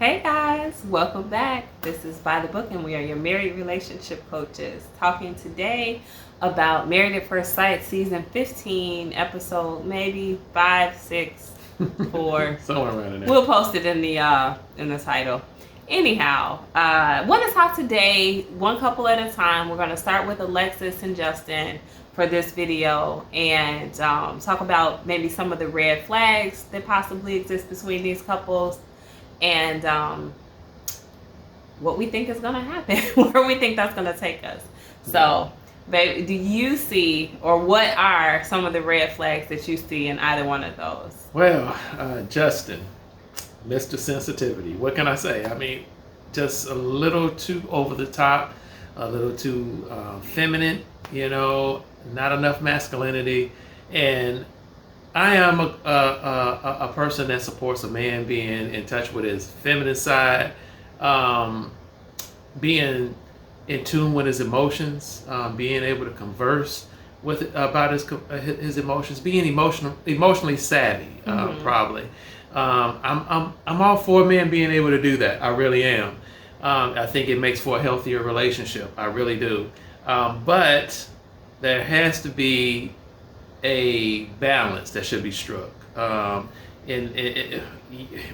Hey guys, welcome back. This is By the Book and we are your married relationship coaches talking today about Married at First Sight season 15 episode maybe 5, 6, 4. Somewhere around in there. We'll post it in the title. Anyhow, want to talk today one couple at a time. We're going to start with Alexis and Justin for this video and talk about maybe some of the red flags that possibly exist between these couples. And what we think is going to happen, where we think that's going to take us. So, babe, do you see, or what are some of the red flags that you see in either one of those? Well, Justin, Mr. Sensitivity. What can I say? I mean, just a little too over the top, a little too feminine, not enough masculinity. And I am a person that supports a man being in touch with his feminine side, being in tune with his emotions, being able to converse about his emotions, being emotionally savvy, probably. I'm all for men being able to do that. I really am. I think it makes for a healthier relationship. I really do. But there has to be a balance that should be struck.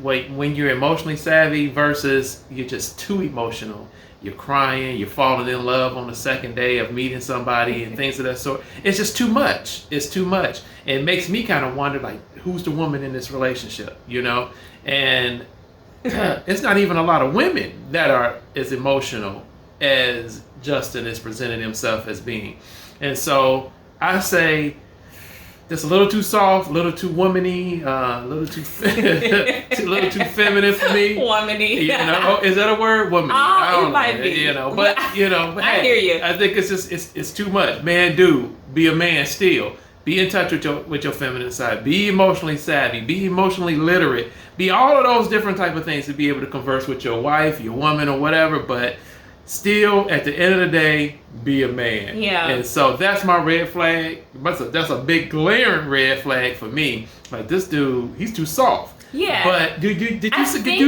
When you're emotionally savvy versus you're just too emotional, you're crying, you're falling in love on the second day of meeting somebody and things of that sort. It's just too much. It's too much. And it makes me kind of wonder, like, who's the woman in this relationship, And it's not even a lot of women that are as emotional as Justin is presenting himself as being. And so I say, just a little too soft, a little too womany, a little too feminine for me. Womany. Is that a word? Womany. I don't it might be. But I hey, hear you. I think it's just it's too much. Man, be a man still. Be in touch with your feminine side. Be emotionally savvy. Be emotionally literate. Be all of those different type of things to be able to converse with your wife, your woman, or whatever. But still, at the end of the day, be a man. Yeah. And so that's my red flag. That's a big glaring red flag for me. Like, this dude, he's too soft. Yeah. But did you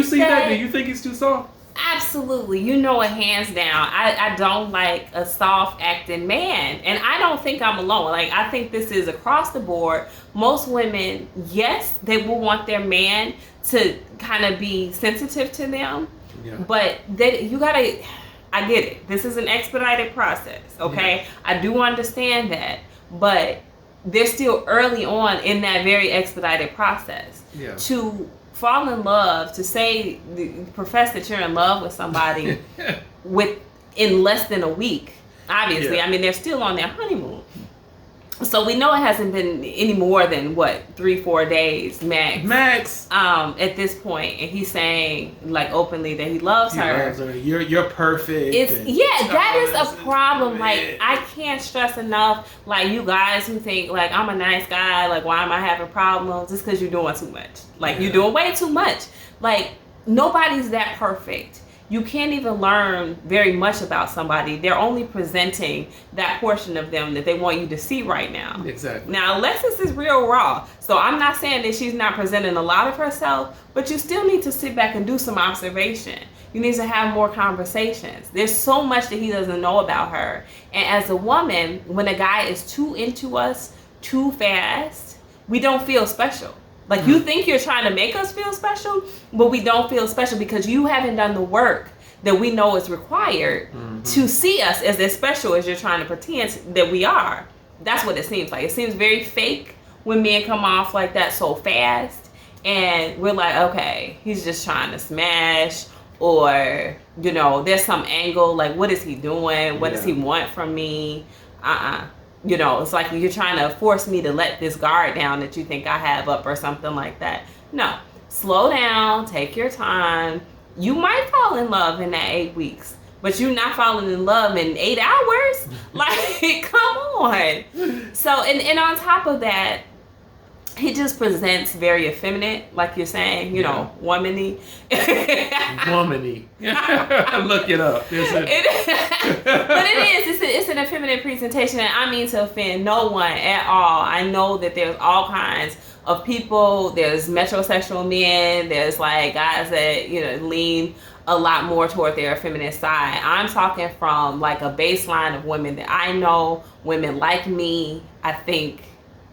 see that? Do you think he's too soft? Absolutely. Hands down. I don't like a soft acting man. And I don't think I'm alone. Like, I think this is across the board. Most women, yes, they will want their man to kind of be sensitive to them. Yeah. But I get it. This is an expedited process, okay? Yeah. I do understand that, but they're still early on in that very expedited process. Yeah. To fall in love, to profess that you're in love with somebody in less than a week, obviously. Yeah. I mean, they're still on their honeymoon. So we know it hasn't been any more than 3-4 days max. At this point, and he's saying, like, openly that he loves her. Loves her. You're perfect. That is a problem. Like, I can't stress enough. Like, you guys who think, like, I'm a nice guy, like, why am I having problems? Just because you're doing too much. Like, you're doing way too much. Like, nobody's that perfect. You can't even learn very much about somebody. They're only presenting that portion of them that they want you to see right now. Exactly. Now, Alexis is real raw. So I'm not saying that she's not presenting a lot of herself, but you still need to sit back and do some observation. You need to have more conversations. There's so much that he doesn't know about her. And as a woman, when a guy is too into us too fast, we don't feel special. Like, you think you're trying to make us feel special, but we don't feel special because you haven't done the work that we know is required to see us as special as you're trying to pretend that we are. That's what it seems like. It seems very fake when men come off like that so fast. And we're like, okay, he's just trying to smash, or, there's some angle. Like, what is he doing? What does he want from me? It's like you're trying to force me to let this guard down that you think I have up or something like that. No, slow down, take your time. You might fall in love in that 8 weeks, but you're not falling in love in 8 hours. Like, come on. So, and on top of that, he just presents very effeminate, like you're saying, you know, womany. Womany. Look it up. But it is. It's an effeminate presentation, and I mean to offend no one at all. I know that there's all kinds of people. There's metrosexual men. There's like guys that, you know, lean a lot more toward their feminine side. I'm talking from like a baseline of women that I know, women like me. I think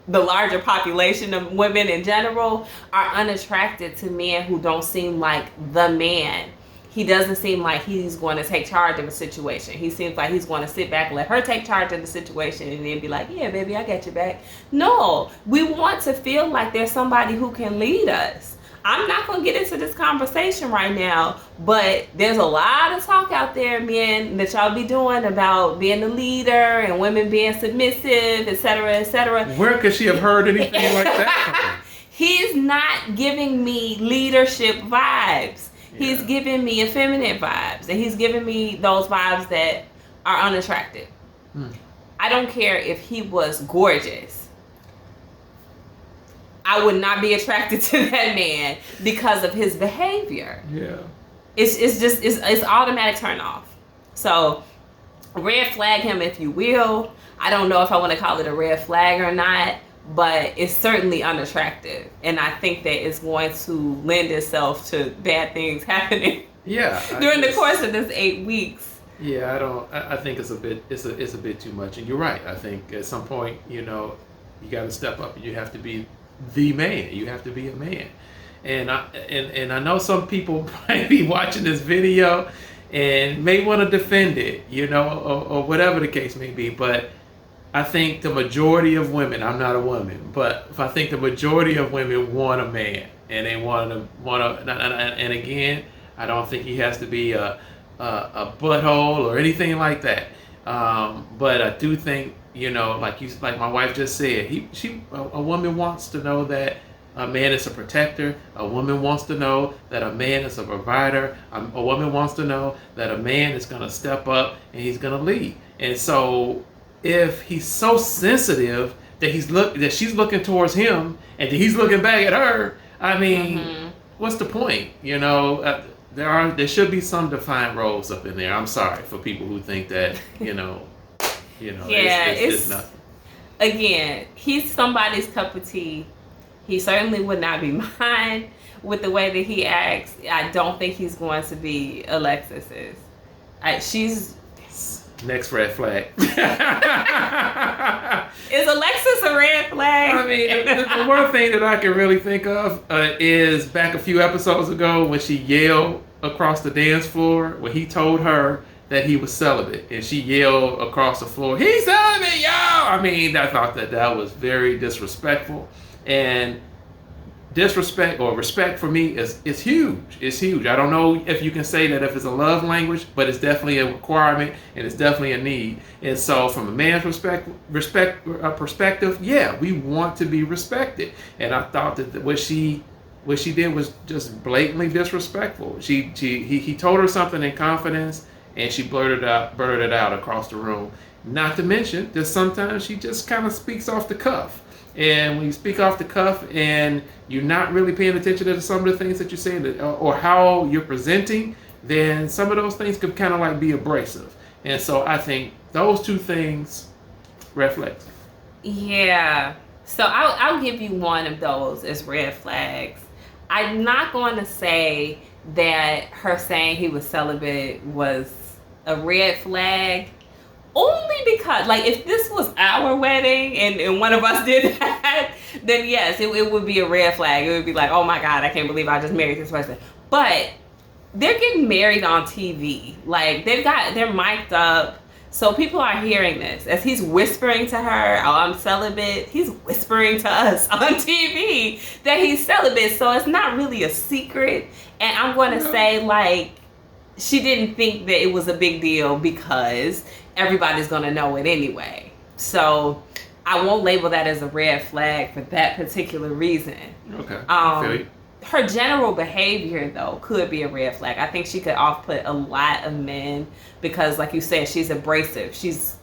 the larger population of women in general are unattracted to men who don't seem like the man. He doesn't seem like he's going to take charge of a situation. He seems like he's going to sit back and let her take charge of the situation and then be like, yeah, baby, I got your back. No, we want to feel like there's somebody who can lead us. I'm not going to get into this conversation right now, but there's a lot of talk out there, men, that y'all be doing about being the leader and women being submissive, etc., etc. Where could she have heard anything like that from? He's not giving me leadership vibes. Yeah. He's giving me effeminate vibes, and he's giving me those vibes that are unattractive. I don't care if he was gorgeous. I would not be attracted to that man because of his behavior. Yeah. It's automatic turn off. So red flag him if you will. I don't know if I want to call it a red flag or not, but it's certainly unattractive. And I think that it's going to lend itself to bad things happening. Yeah. during the course of this 8 weeks. Yeah, I think it's a bit too much. And you're right. I think at some point, you know, you got to step up and you have to be the man. You have to be a man. And I know some people might be watching this video and may want to defend it, you know, or whatever the case may be. But I think the majority of women, I'm not a woman, but I think the majority of women want a man, and they want to. And again, I don't think he has to be a butthole or anything like that. But I do think, you know, like my wife just said, a woman wants to know that a man is a protector. A woman wants to know that a man is a provider. A woman wants to know that a man is going to step up and he's going to lead. And so, if he's so sensitive that she's looking towards him and that he's looking back at her, I mean, what's the point? You know, there should be some defined roles up in there. I'm sorry for people who think that, you know. Yeah, it's nothing. Again, he's somebody's cup of tea. He certainly would not be mine with the way that he acts. I don't think he's going to be Alexis's. She's next red flag. Is Alexis a red flag? I mean, the one thing that I can really think of is back a few episodes ago when she yelled across the dance floor when he told her that he was celibate, and she yelled across the floor, "He's celibate, y'all!" I mean, I thought that was very disrespectful, and disrespect or respect for me is huge. It's huge. I don't know if you can say that if it's a love language, but it's definitely a requirement and it's definitely a need. And so, from a man's perspective, yeah, we want to be respected. And I thought that what she did was just blatantly disrespectful. He told her something in confidence, and she blurted it out across the room. Not to mention that sometimes she just kind of speaks off the cuff. And when you speak off the cuff and you're not really paying attention to some of the things that you're saying or how you're presenting, then some of those things could kind of like be abrasive. And so I think those two things, red flags. Yeah. So I'll give you one of those as red flags. I'm not going to say that her saying he was celibate was a red flag, only because, like, if this was our wedding and one of us did that, then yes, it would be a red flag. It would be like, oh my God, I can't believe I just married this person. But they're getting married on TV. Like, they're mic'd up. So people are hearing this. As he's whispering to her, oh, I'm celibate, he's whispering to us on TV that he's celibate. So it's not really a secret. And I'm going to say, like, she didn't think that it was a big deal because everybody's going to know it anyway. So I won't label that as a red flag for that particular reason. Okay. Her general behavior, though, could be a red flag. I think she could off-put a lot of men because, like you said, she's abrasive. She's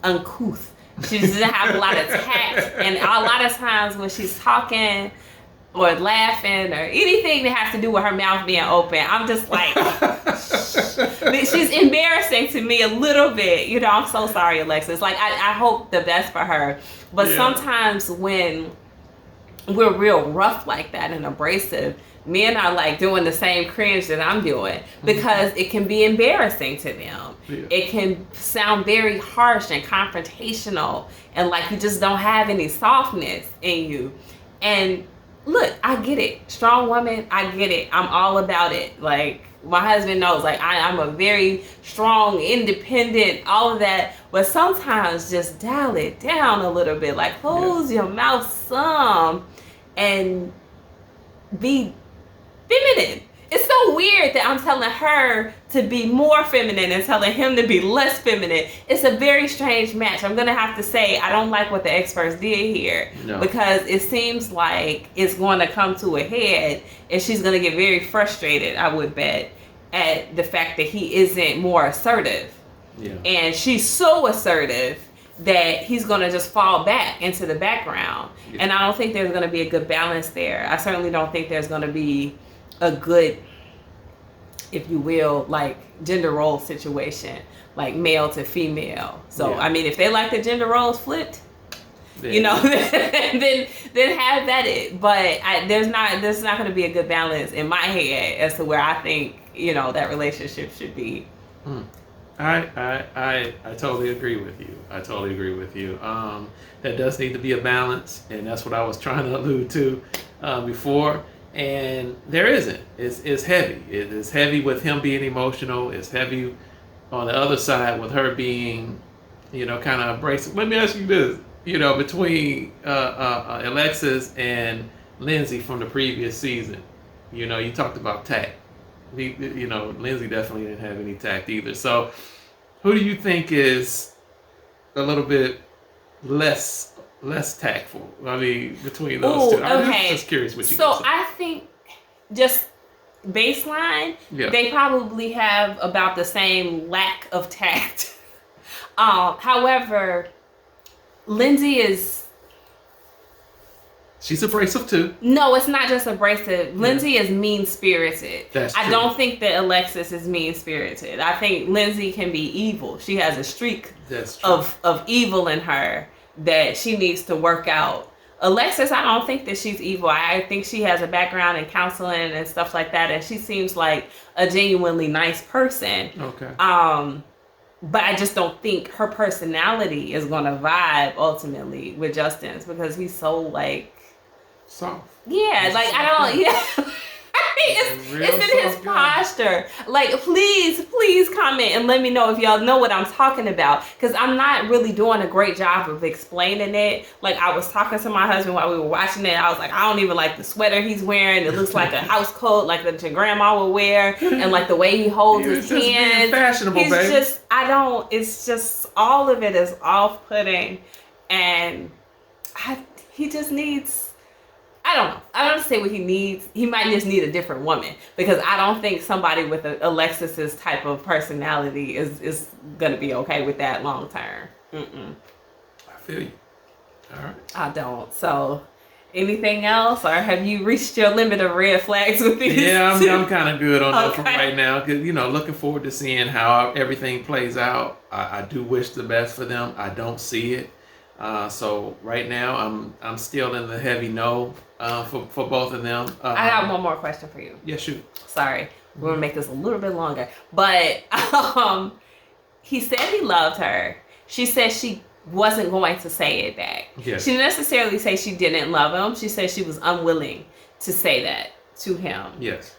uncouth. She doesn't have a lot of tact, and a lot of times when she's talking or laughing or anything that has to do with her mouth being open, I'm just like, she's embarrassing to me a little bit. You know, I'm so sorry, Alexis. Like, I hope the best for her. But sometimes when we're real rough like that and abrasive, men are like doing the same cringe that I'm doing because it can be embarrassing to them. Yeah. It can sound very harsh and confrontational and like you just don't have any softness in you. And look, I get it. Strong woman, I get it. I'm all about it. Like, my husband knows, like, I'm a very strong, independent, all of that. But sometimes just dial it down a little bit. Like, close your mouth some and be feminine. It's so weird that I'm telling her to be more feminine and telling him to be less feminine. It's a very strange match. I'm going to have to say I don't like what the experts did here because it seems like it's going to come to a head and she's going to get very frustrated, I would bet, at the fact that he isn't more assertive. Yeah. And she's so assertive that he's going to just fall back into the background. Yeah. And I don't think there's going to be a good balance there. I certainly don't think there's going to be a good, if you will, like gender role situation, like male to female. So, I mean, if they like the gender roles flipped, you know, then have that it. But there's not going to be a good balance in my head as to where I think, you know, that relationship should be. I totally agree with you. That does need to be a balance, and that's what I was trying to allude to before. And there isn't. It's heavy. It is heavy with him being emotional. It's heavy on the other side with her being, you know, kind of abrasive. Let me ask you this. You know, between Alexis and Lindsay from the previous season, you know, you talked about tact. You know, Lindsay definitely didn't have any tact either. So, who do you think is a little bit less tactful? I mean, between those two. I'm just curious what you think. So I think just baseline, they probably have about the same lack of tact. However, Lindsay is... She's abrasive too. No, it's not just abrasive. Lindsay is mean-spirited. That's true. I don't think that Alexis is mean-spirited. I think Lindsay can be evil. She has a streak of evil in her that she needs to work out. Alexis, I don't think that she's evil. I think she has a background in counseling and stuff like that, and she seems like a genuinely nice person. Okay. But I just don't think her personality is going to vibe ultimately with Justin's because he's so like soft. Yeah, like I don't. It's in his posture. Like, please comment and let me know if y'all know what I'm talking about. Because I'm not really doing a great job of explaining it. Like, I was talking to my husband while we were watching it. I was like, I don't even like the sweater he's wearing. It looks like a house coat, like that your grandma would wear. And like the way he holds his hands. Being fashionable, baby. It's just, all of it is off-putting. And he just needs... I don't know. I don't say what he needs. He might just need a different woman because I don't think somebody with Alexis's type of personality is going to be okay with that long term. I feel you. All right. I don't. So, anything else, or have you reached your limit of red flags with these? Yeah, I'm kind of good on that for right now because, you know, looking forward to seeing how everything plays out. I do wish the best for them. I don't see it. So right now I'm still in the heavy no for both of them. I got one more question for you. Yeah, shoot. Sorry, we're gonna make this a little bit longer. But he said he loved her. She said she wasn't going to say it back. Yes. She didn't necessarily say she didn't love him. She said she was unwilling to say that to him. Yes.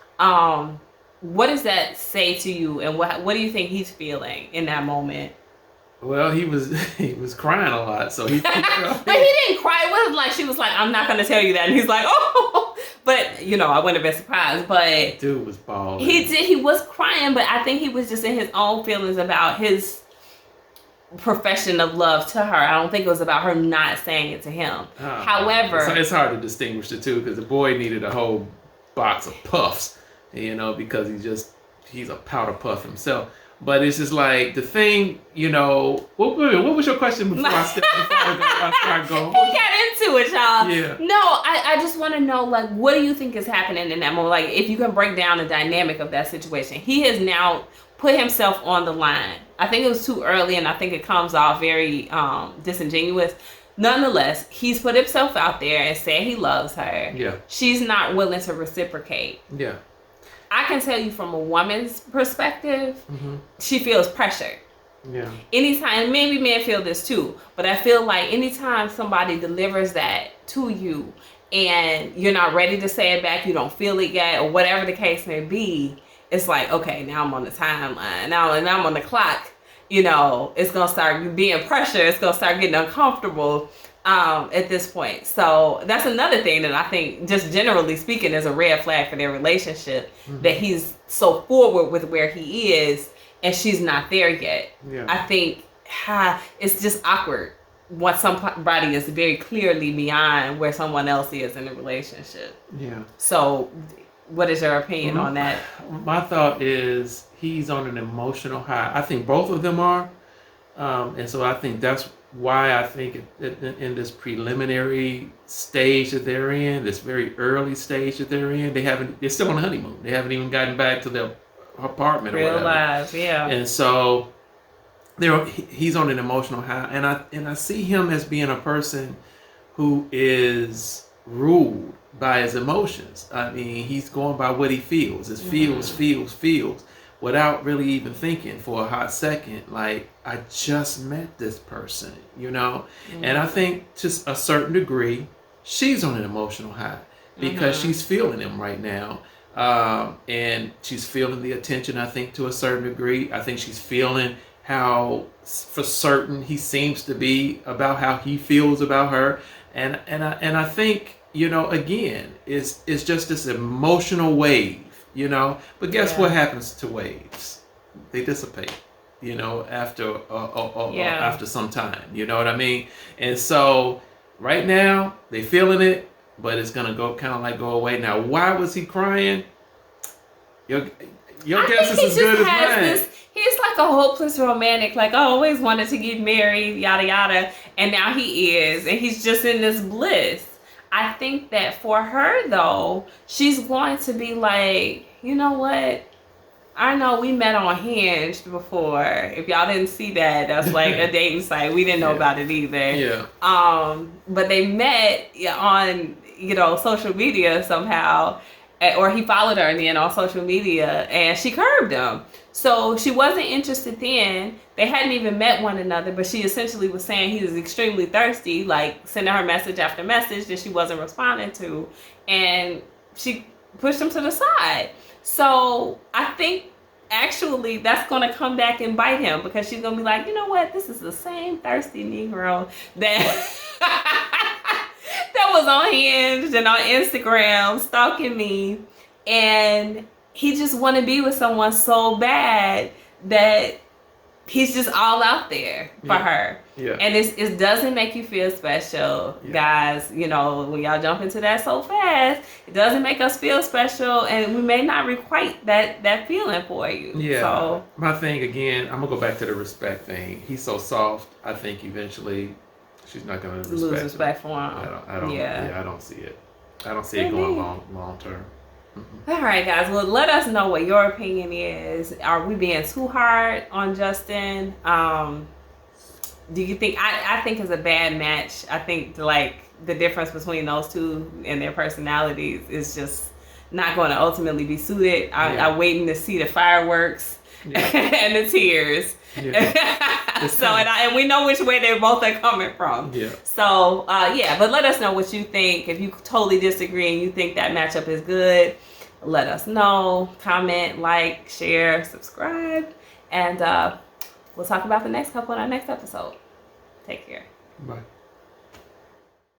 What does that say to you, and what do you think he's feeling in that moment? Well, he was crying a lot, so he. But he didn't cry. It wasn't like she was like, "I'm not going to tell you that," and he's like, "Oh," but you know, I wouldn't have been surprised. But dude was bawling. He was crying, but I think he was just in his own feelings about his profession of love to her. I don't think it was about her not saying it to him. However, it's hard to distinguish the two because the boy needed a whole box of puffs, you know, because he's a powder puff himself. But it's just like the thing, what was your question before I start going? He got into it, y'all. Yeah. No, I just want to know, like, what do you think is happening in that moment? Like, if you can break down the dynamic of that situation. He has now put himself on the line. I think it was too early, and I think it comes off very disingenuous. Nonetheless, he's put himself out there and said he loves her. Yeah. She's not willing to reciprocate. Yeah. I can tell you from a woman's perspective, she feels pressured. Yeah. Anytime, maybe men feel this too, but I feel like anytime somebody delivers that to you and you're not ready to say it back, you don't feel it yet, or whatever the case may be, it's like, okay, now I'm on the timeline. Now I'm on the clock. It's going to start being pressure. It's going to start getting uncomfortable at this point. So that's another thing that I think, just generally speaking, is a red flag for their relationship, that he's so forward with where he is and she's not there yet. Yeah. I think it's just awkward once somebody is very clearly beyond where someone else is in the relationship. Yeah. So what is your opinion on that? My thought is he's on an emotional high. I think both of them are. And so I think that's why I think in this preliminary stage that they're in, this very early stage that they're in, they're still on the honeymoon. They haven't even gotten back to their apartment or whatever. Lives, yeah. And so he's on an emotional high. And I see him as being a person who is ruled by his emotions. I mean, he's going by what he feels. It's feels, without really even thinking for a hot second, like, I just met this person, And I think to a certain degree, she's on an emotional high because she's feeling him right now. And she's feeling the attention, I think, to a certain degree. I think she's feeling how, for certain, he seems to be about how he feels about her. And I think, again, it's just this emotional wave, But guess what happens to waves? They dissipate, after after some time. You know what I mean? And so right now they feeling it, but it's gonna go go away. Now, why was he crying? Your guess is as good as mine. He's like a hopeless romantic, like, I always wanted to get married, yada yada, and now he is, and he's just in this bliss. I think that for her, though, she's going to be like, you know what? I know we met on Hinge before. If y'all didn't see that, that's like a dating site. We didn't know about it either. Yeah. But they met on, social media somehow, or he followed her then on social media, and she curbed him. So she wasn't interested then. They hadn't even met one another, but she essentially was saying he was extremely thirsty, like sending her message after message that she wasn't responding to. And she pushed him to the side. So I think actually that's going to come back and bite him, because she's going to be like, you know what? This is the same thirsty Negro that that was on Hinge and on Instagram stalking me. And he just want to be with someone so bad that he's just all out there for her. Yeah. And it doesn't make you feel special, guys. When y'all jump into that so fast, it doesn't make us feel special, and we may not requite that feeling for you. Yeah. So my thing again, I'm gonna go back to the respect thing. He's so soft. I think eventually she's not gonna lose respect for him. I don't. Yeah, I don't see it. I don't see it going long term. All right, guys. Well, let us know what your opinion is. Are we being too hard on Justin? Do you think? I think it's a bad match. I think the difference between those two and their personalities is just not going to ultimately be suited. I'm waiting to see the fireworks and the tears. Yeah. And we know which way they both are coming from. Yeah. So but let us know what you think. If you totally disagree and you think that matchup is good, let us know. Comment, like, share, subscribe, and we'll talk about the next couple in our next episode. Take care. Bye.